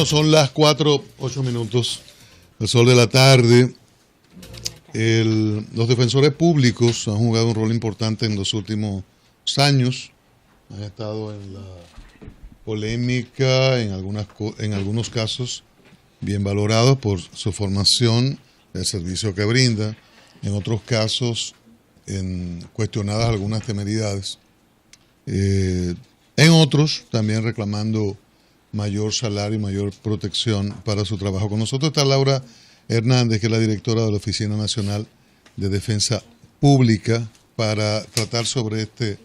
Bueno, son las 4:08, el sol de la tarde. Los defensores públicos han jugado un rol importante en los últimos años. Han estado en la polémica, en algunos casos bien valorados por su formación, el servicio que brinda. En otros casos, cuestionadas algunas temeridades. En otros, también reclamando mayor salario y mayor protección para su trabajo. Con nosotros está Laura Hernández, que es la directora de la Oficina Nacional de Defensa Pública, para tratar sobre este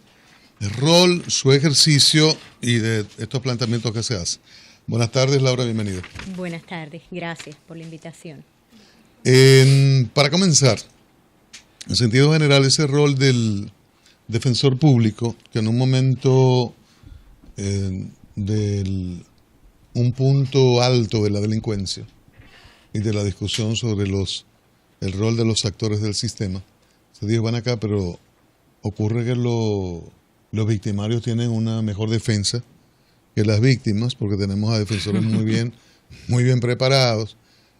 rol, su ejercicio y de estos planteamientos que se hacen. Buenas tardes, Laura, bienvenida. Buenas tardes, gracias por la invitación. Para comenzar, en sentido general, ese rol del defensor público, que en un momento un punto alto de la delincuencia y de la discusión sobre el rol de los actores del sistema, se dijo, van acá, pero ocurre que los victimarios tienen una mejor defensa que las víctimas, porque tenemos a defensores muy bien preparados,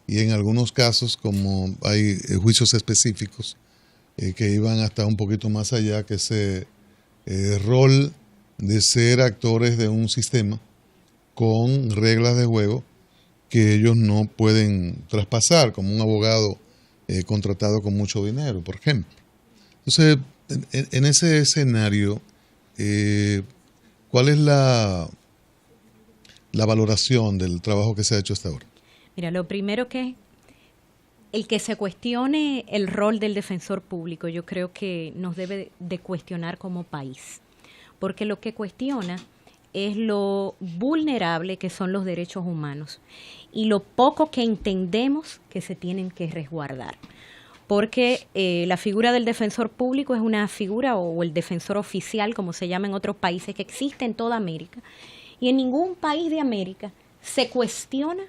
y en algunos casos, como hay juicios específicos que iban hasta un poquito más allá que ese rol de ser actores de un sistema con reglas de juego que ellos no pueden traspasar, como un abogado contratado con mucho dinero, por ejemplo. Entonces, en ese escenario, ¿cuál es la valoración del trabajo que se ha hecho hasta ahora? Mira, lo primero que el que se cuestione el rol del defensor público, yo creo que nos debe de cuestionar como país, porque lo que cuestiona es lo vulnerable que son los derechos humanos y lo poco que entendemos que se tienen que resguardar. Porque la figura del defensor público es una figura, o el defensor oficial, como se llama en otros países, que existe en toda América. Y en ningún país de América se cuestiona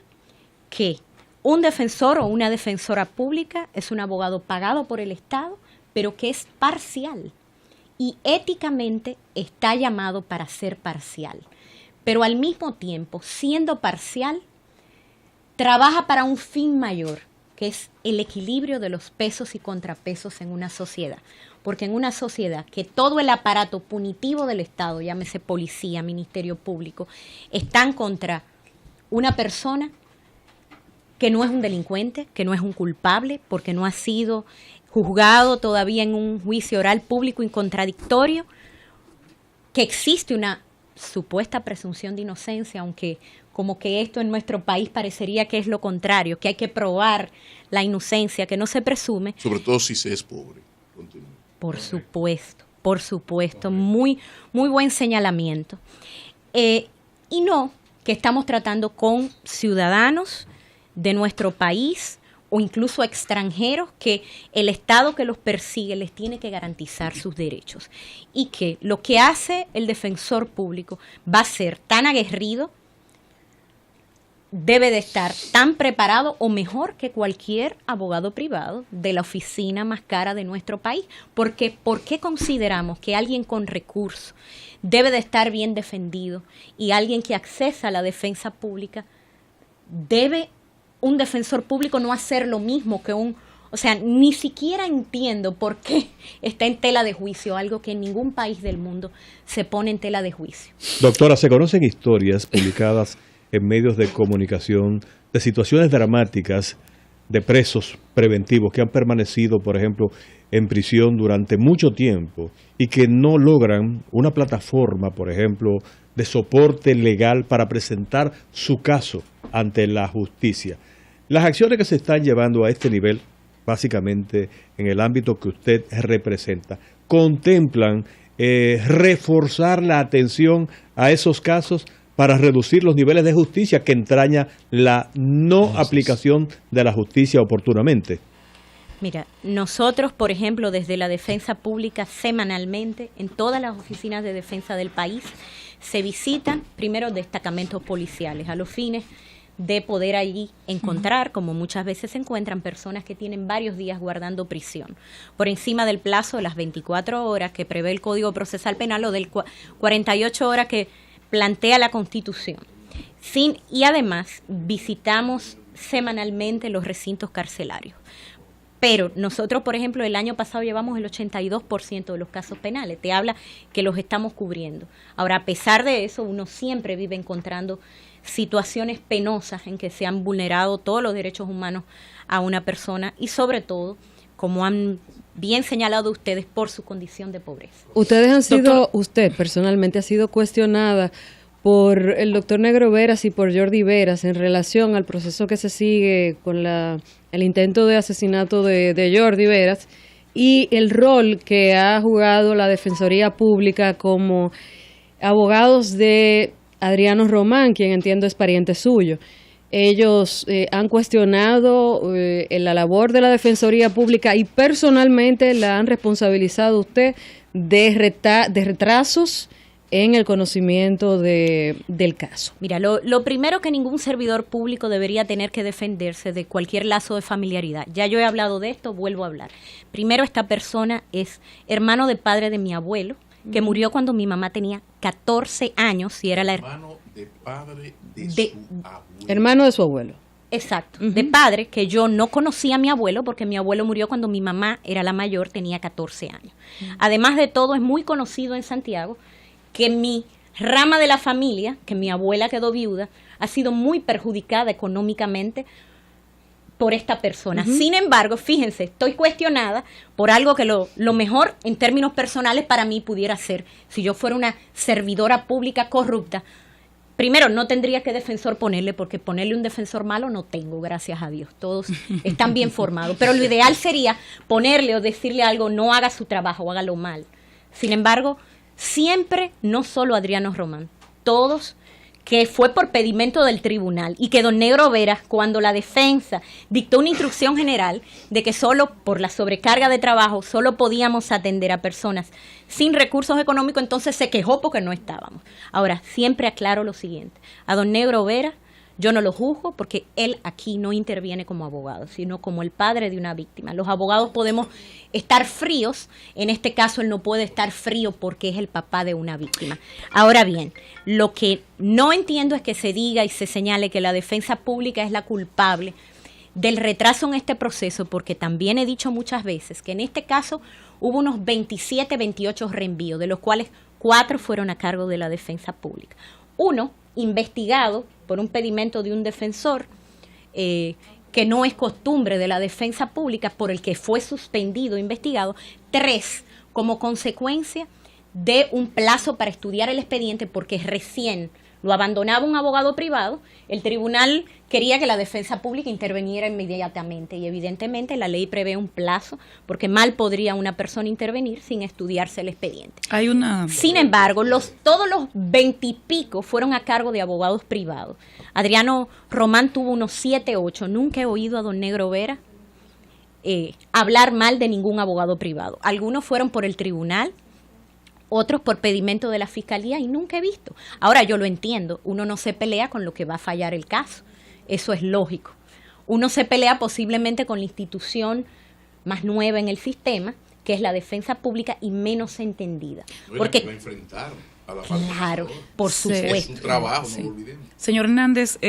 que un defensor o una defensora pública es un abogado pagado por el Estado, pero que es parcial. Y éticamente está llamado para ser parcial. Pero al mismo tiempo, siendo parcial, trabaja para un fin mayor, que es el equilibrio de los pesos y contrapesos en una sociedad. Porque en una sociedad que todo el aparato punitivo del Estado, llámese policía, ministerio público, están contra una persona que no es un delincuente, que no es un culpable, porque no ha sido juzgado todavía en un juicio oral público y contradictorio, que existe una supuesta presunción de inocencia, aunque como que esto en nuestro país parecería que es lo contrario, que hay que probar la inocencia, que no se presume. Sobre todo si se es pobre. Continúa. Por supuesto, muy buen señalamiento. Y no que estamos tratando con ciudadanos de nuestro país o incluso extranjeros que el Estado que los persigue les tiene que garantizar sus derechos. Y que lo que hace el defensor público va a ser tan aguerrido, debe de estar tan preparado o mejor que cualquier abogado privado de la oficina más cara de nuestro país. Porque ¿por qué consideramos que alguien con recursos debe de estar bien defendido y alguien que accesa a la defensa pública debe un defensor público no hacer lo mismo que o sea, ni siquiera entiendo por qué está en tela de juicio, algo que en ningún país del mundo se pone en tela de juicio? Doctora, ¿se conocen historias publicadas en medios de comunicación de situaciones dramáticas de presos preventivos que han permanecido, por ejemplo, en prisión durante mucho tiempo y que no logran una plataforma, por ejemplo, de soporte legal para presentar su caso ante la justicia? Las acciones que se están llevando a este nivel, básicamente en el ámbito que usted representa, contemplan reforzar la atención a esos casos para reducir los niveles de justicia que entraña la no aplicación de la justicia oportunamente. Mira, nosotros, por ejemplo, desde la Defensa Pública, semanalmente, en todas las oficinas de defensa del país, se visitan primero destacamentos policiales a los fines de poder allí encontrar, como muchas veces se encuentran, personas que tienen varios días guardando prisión, por encima del plazo de las 24 horas que prevé el Código Procesal Penal o del 48 horas que plantea la Constitución. Y además visitamos semanalmente los recintos carcelarios. Pero nosotros, por ejemplo, el año pasado llevamos el 82% de los casos penales. Te habla que los estamos cubriendo. Ahora, a pesar de eso, uno siempre vive encontrando situaciones penosas en que se han vulnerado todos los derechos humanos a una persona y sobre todo, como han bien señalado ustedes, por su condición de pobreza. Usted personalmente ha sido cuestionada por el doctor Negro Veras y por Jordi Veras en relación al proceso que se sigue con el intento de asesinato de Jordi Veras y el rol que ha jugado la Defensoría Pública como abogados de Adriano Román, quien entiendo es pariente suyo. Ellos han cuestionado la labor de la Defensoría Pública y personalmente la han responsabilizado a usted de retrasos en el conocimiento del caso. Mira, lo primero que ningún servidor público debería tener que defenderse de cualquier lazo de familiaridad. Ya yo he hablado de esto, vuelvo a hablar. Primero, esta persona es hermano de padre de mi abuelo, que murió cuando mi mamá tenía 14 años y era la hermano de padre de su abuelo. Hermano de su abuelo. Exacto, de padre, que yo no conocía a mi abuelo porque mi abuelo murió cuando mi mamá era la mayor, tenía 14 años. Además de todo, es muy conocido en Santiago que mi rama de la familia, que mi abuela quedó viuda, ha sido muy perjudicada económicamente por esta persona. Sin embargo, fíjense, estoy cuestionada por algo que lo mejor en términos personales para mí pudiera ser, si yo fuera una servidora pública corrupta, primero no tendría que defensor ponerle, porque ponerle un defensor malo no tengo, gracias a Dios, todos están bien formados, pero lo ideal sería ponerle o decirle algo, no haga su trabajo, hágalo mal. Sin embargo, siempre, no solo Adriano Román, todos, que fue por pedimento del tribunal y que don Negro Veras, cuando la defensa dictó una instrucción general de que solo por la sobrecarga de trabajo solo podíamos atender a personas sin recursos económicos, entonces se quejó porque no estábamos. Ahora, siempre aclaro lo siguiente, a don Negro Veras yo no lo juzgo porque él aquí no interviene como abogado, sino como el padre de una víctima. Los abogados podemos estar fríos, en este caso él no puede estar frío porque es el papá de una víctima. Ahora bien, lo que no entiendo es que se diga y se señale que la defensa pública es la culpable del retraso en este proceso, porque también he dicho muchas veces que en este caso hubo unos 27, 28 reenvíos, de los cuales 4 fueron a cargo de la defensa pública. Uno, investigado por un pedimento de un defensor, que no es costumbre de la defensa pública, por el que fue suspendido, investigado. 3, como consecuencia de un plazo para estudiar el expediente, porque recién lo abandonaba un abogado privado, el tribunal quería que la defensa pública interviniera inmediatamente y evidentemente la ley prevé un plazo, porque mal podría una persona intervenir sin estudiarse el expediente. Sin embargo, todos los 20 y pico fueron a cargo de abogados privados. Adriano Román tuvo unos 7, 8. Nunca he oído a don Negro Vera hablar mal de ningún abogado privado. Algunos fueron por el tribunal, otros por pedimento de la fiscalía y nunca he visto. Ahora yo lo entiendo, uno no se pelea con lo que va a fallar el caso, eso es lógico. Uno se pelea posiblemente con la institución más nueva en el sistema, que es la defensa pública y menos entendida. Porque lo enfrentaron a la falta. Claro, por supuesto. Es un trabajo, no lo olvidemos. Señor Hernández,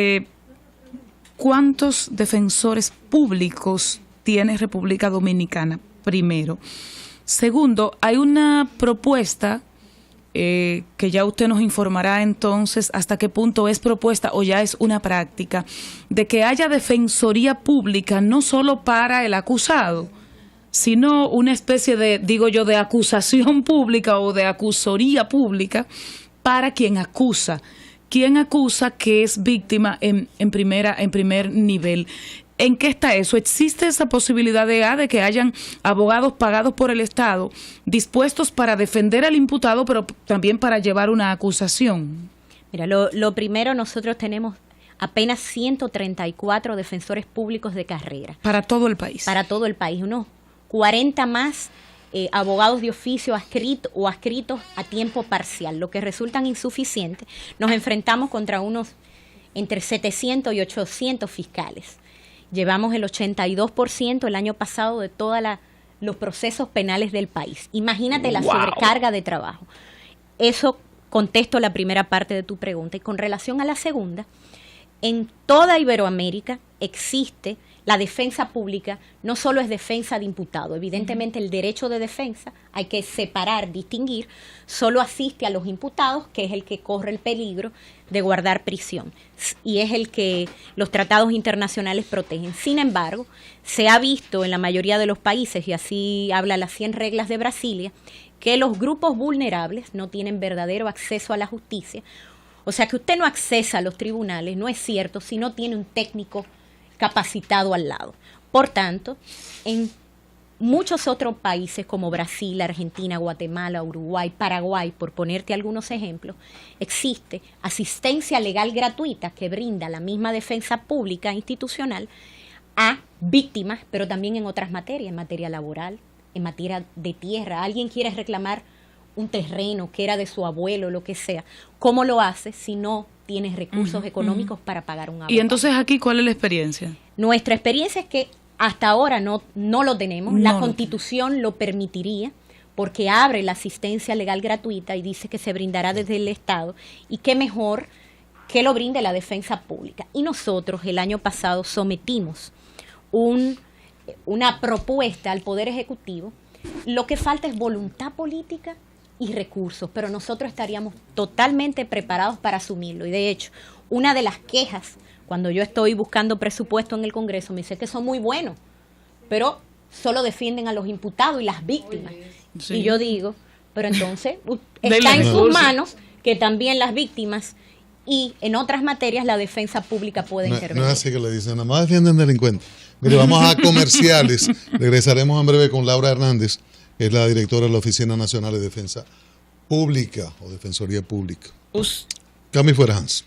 ¿cuántos defensores públicos tiene República Dominicana? Primero. Segundo, hay una propuesta que ya usted nos informará entonces hasta qué punto es propuesta o ya es una práctica, de que haya defensoría pública no solo para el acusado, sino una especie de, digo yo, de acusación pública o de acusoría pública para quien acusa que es víctima en primer nivel. ¿En qué está eso? ¿Existe esa posibilidad de que hayan abogados pagados por el Estado dispuestos para defender al imputado, pero también para llevar una acusación? Mira, lo primero, nosotros tenemos apenas 134 defensores públicos de carrera. Para todo el país. Para todo el país. Unos 40 más abogados de oficio adscritos a tiempo parcial, lo que resultan insuficientes. Nos enfrentamos contra unos entre 700 y 800 fiscales. Llevamos el 82% el año pasado de todos los procesos penales del país. Imagínate la sobrecarga de trabajo. Eso contesto la primera parte de tu pregunta. Y con relación a la segunda, en toda Iberoamérica existe la defensa pública, no solo es defensa de imputado, evidentemente el derecho de defensa hay que separar, distinguir, solo asiste a los imputados, que es el que corre el peligro de guardar prisión y es el que los tratados internacionales protegen. Sin embargo, se ha visto en la mayoría de los países, y así habla las 100 reglas de Brasilia, que los grupos vulnerables no tienen verdadero acceso a la justicia. O sea que usted no accesa a los tribunales, no es cierto, si no tiene un técnico capacitado al lado. Por tanto, en muchos otros países como Brasil, Argentina, Guatemala, Uruguay, Paraguay, por ponerte algunos ejemplos, existe asistencia legal gratuita que brinda la misma defensa pública institucional a víctimas, pero también en otras materias, en materia laboral, en materia de tierra. Alguien quiere reclamar un terreno que era de su abuelo, lo que sea. ¿Cómo lo hace si no tienes recursos económicos para pagar un abogado? Y entonces aquí, ¿cuál es la experiencia? Nuestra experiencia es que hasta ahora no lo tenemos. La Constitución lo permitiría porque abre la asistencia legal gratuita y dice que se brindará desde el Estado. Y qué mejor que lo brinde la defensa pública. Y nosotros el año pasado sometimos una propuesta al Poder Ejecutivo. Lo que falta es voluntad política y recursos, pero nosotros estaríamos totalmente preparados para asumirlo. Y de hecho, una de las quejas, cuando yo estoy buscando presupuesto en el Congreso, me dice que son muy buenos, pero solo defienden a los imputados y las víctimas. Sí. Y yo digo, pero entonces está en sus manos que también las víctimas y en otras materias la defensa pública puede intervenir. No es así que le dicen, nada más defienden delincuentes. Mire, vamos a comerciales. Regresaremos en breve con Laura Hernández, que es la directora de la Oficina Nacional de Defensa Pública o Defensoría Pública. Cami fuera, Hans.